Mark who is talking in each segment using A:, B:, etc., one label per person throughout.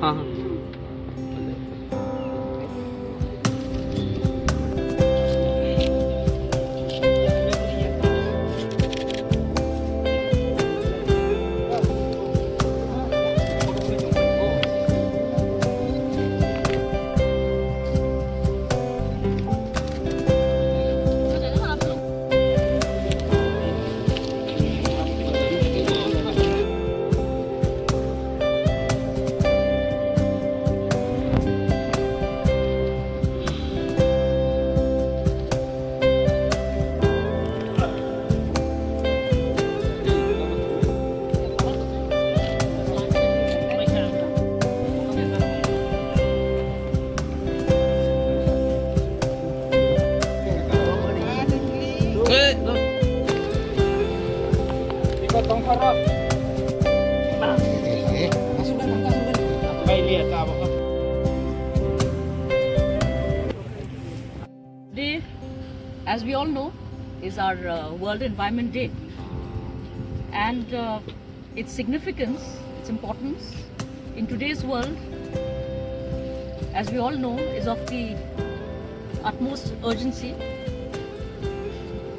A: हाँ हाँ
B: Ikut tong harap.
C: Masukkan bangka, masukkan.
B: Baik lihat apa.
D: Today, as we all know, is our World Environment Day, and its significance, its importance in today's world, as we all know, is of the utmost urgency.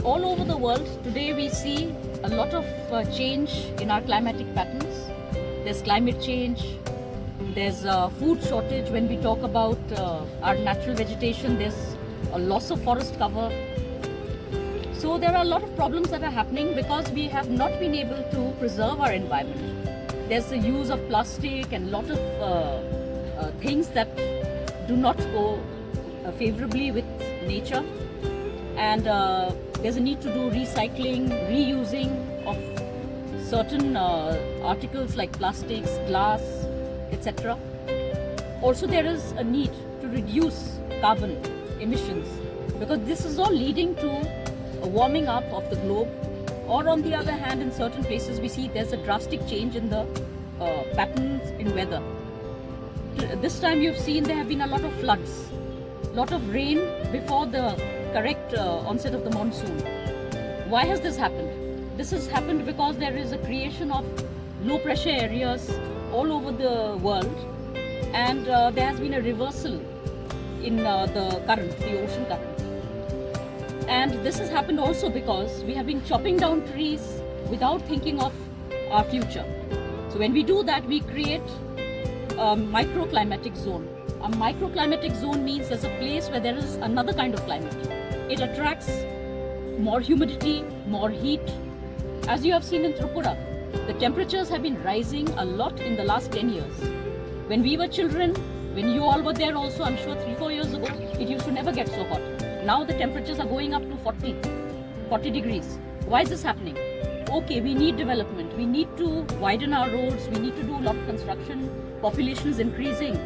D: All over the world today we see a lot of change in our climatic patterns. There's climate change, there's food shortage. When we talk about our natural vegetation, there's a loss of forest cover. So there are a lot of problems that are happening because we have not been able to preserve our environment. There's the use of plastic and a lot of things that do not go favorably with nature, and there's a need to do recycling, reusing of certain articles like plastics, glass, etc. Also, there is a need to reduce carbon emissions because this is all leading to a warming up of the globe. Or on the other hand, in certain places we see there's a drastic change in the patterns in weather. This time you've seen there have been a lot of floods, lot of rain before the correct onset of the monsoon. Why has this happened? This has happened because there is a creation of low pressure areas all over the world, and there has been a reversal in the current, the ocean current. And this has happened also because we have been chopping down trees without thinking of our future. So when we do that, we create a microclimatic zone. A microclimatic zone means there's a place where there is another kind of climate. It attracts more humidity, more heat. As you have seen in Tripura, the temperatures have been rising a lot in the last 10 years. When we were children, when you all were there also, I'm sure 3-4 years ago, it used to never get so hot. Now the temperatures are going up to 40 degrees. Why is this happening? Okay, we need development. We need to widen our roads. We need to do a lot of construction. Population is increasing.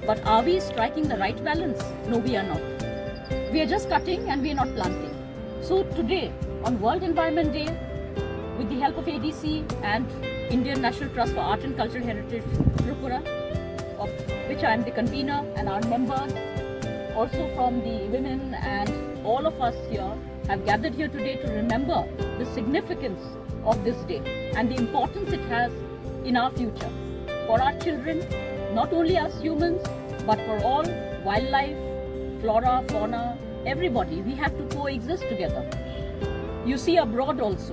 D: But are we striking the right balance? No, we are not. We are just cutting and we are not planting. So today, on World Environment Day, with the help of ADC and Indian National Trust for Art and Cultural Heritage, Tripura, of which I am the convener, and our members, also from the women and all of us here, have gathered here today to remember the significance of this day and the importance it has in our future. For our children, not only us humans, but for all wildlife, flora, fauna, everybody. We have to coexist together. You see abroad also,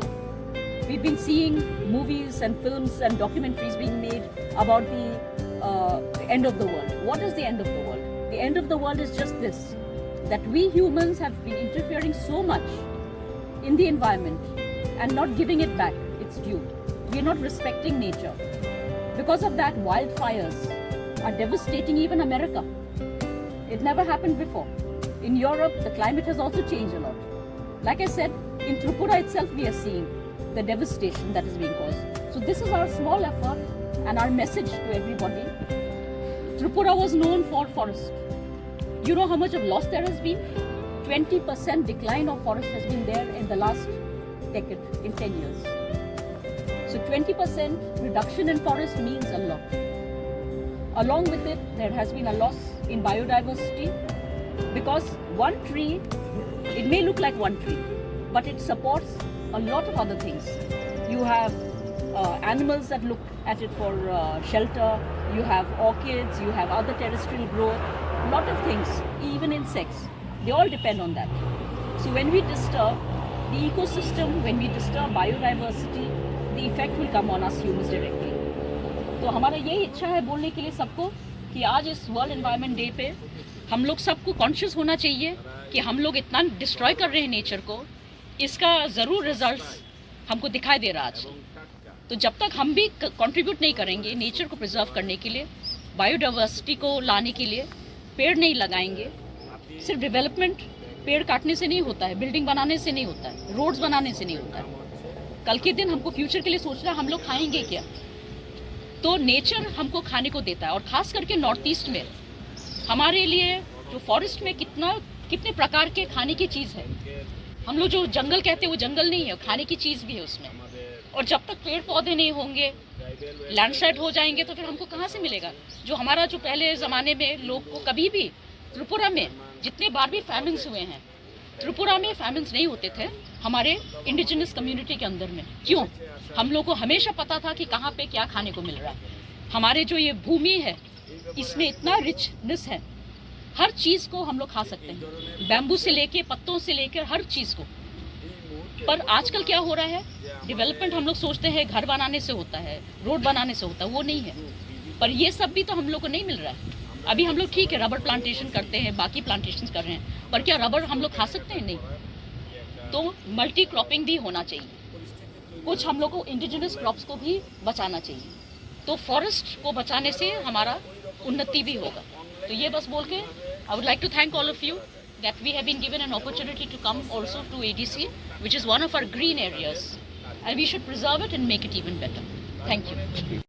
D: we've been seeing movies and films and documentaries being made about the end of the world. What is the end of the world? The end of the world is just this, that we humans have been interfering so much in the environment and not giving it back its due. We are not respecting nature. Because of that, wildfires are devastating even America. It never happened before. In Europe, the climate has also changed a lot. Like I said, in Tripura itself, we are seeing the devastation that is being caused. So this is our small effort and our message to everybody. Tripura was known for forest. You know how much of loss there has been? 20% decline of forest has been there in the last decade, in 10 years. So 20% reduction in forest means a lot. Along with it, there has been a loss in biodiversity because one tree, it may look like one tree, but it supports a lot of other things. You have animals that look at it for shelter, you have orchids, you have other terrestrial growth, lot of things, even insects, they all depend on that. So when we disturb the ecosystem, when we disturb biodiversity, the effect will come on us humans directly. तो हमारा यही इच्छा है बोलने के लिए सबको कि आज इस वर्ल्ड एनवायरनमेंट डे पे हम लोग सबको कॉन्शियस होना चाहिए कि हम लोग इतना डिस्ट्रॉय कर रहे हैं नेचर को, इसका ज़रूर रिजल्ट्स हमको दिखाई दे रहा आज। तो जब तक हम भी कंट्रीब्यूट नहीं करेंगे नेचर को प्रिजर्व करने के लिए, बायोडाइवर्सिटी को लाने के लिए, पेड़ नहीं लगाएंगे, सिर्फ डेवलपमेंट पेड़ काटने से नहीं होता है, बिल्डिंग बनाने से नहीं होता है, रोड्स बनाने से नहीं होता है। कल के दिन हमको फ्यूचर के लिए सोचना, हम लोग खाएंगे क्या? तो नेचर हमको खाने को देता है, और ख़ास करके नॉर्थ ईस्ट में हमारे लिए जो फॉरेस्ट में कितने प्रकार के खाने की चीज़ है। हम लोग जो जंगल कहते हैं वो जंगल नहीं है, खाने की चीज़ भी है उसमें। और जब तक पेड़ पौधे नहीं होंगे, लैंडस्लाइड हो जाएंगे, तो फिर हमको कहाँ से मिलेगा? जो हमारा जो पहले ज़माने में लोग को कभी भी, त्रिपुरा में जितने बार भी फैमिन्स हुए हैं, त्रिपुरा में फैमिन्स नहीं होते थे हमारे इंडिजिनस कम्युनिटी के अंदर में। क्यों? हम लोग को हमेशा पता था कि कहाँ पे क्या खाने को मिल रहा है। हमारे जो ये भूमि है इसमें इतना रिचनेस है, हर चीज़ को हम लोग खा सकते हैं, बैम्बू से लेके पत्तों से लेकर हर चीज़ को। पर आजकल क्या हो रहा है, डेवलपमेंट हम लोग सोचते हैं घर बनाने से होता है, रोड बनाने से होता है, वो नहीं है। पर ये सब भी तो हम लोग को नहीं मिल रहा है। अभी हम लोग ठीक है रबर प्लांटेशन करते हैं, बाकी प्लांटेशन कर रहे हैं, पर क्या रबर हम लोग खा सकते हैं? नहीं। तो मल्टी क्रॉपिंग भी होना चाहिए, कुछ हम लोग को इंडिजिनस क्रॉप्स को भी बचाना चाहिए। तो फॉरेस्ट को बचाने से हमारा उन्नति भी होगा। तो ये बस बोल के I would like to thank all of you that we have been given an opportunity to come also to ADC, which is one of our green areas, and we should preserve it and make it even better. Thank you.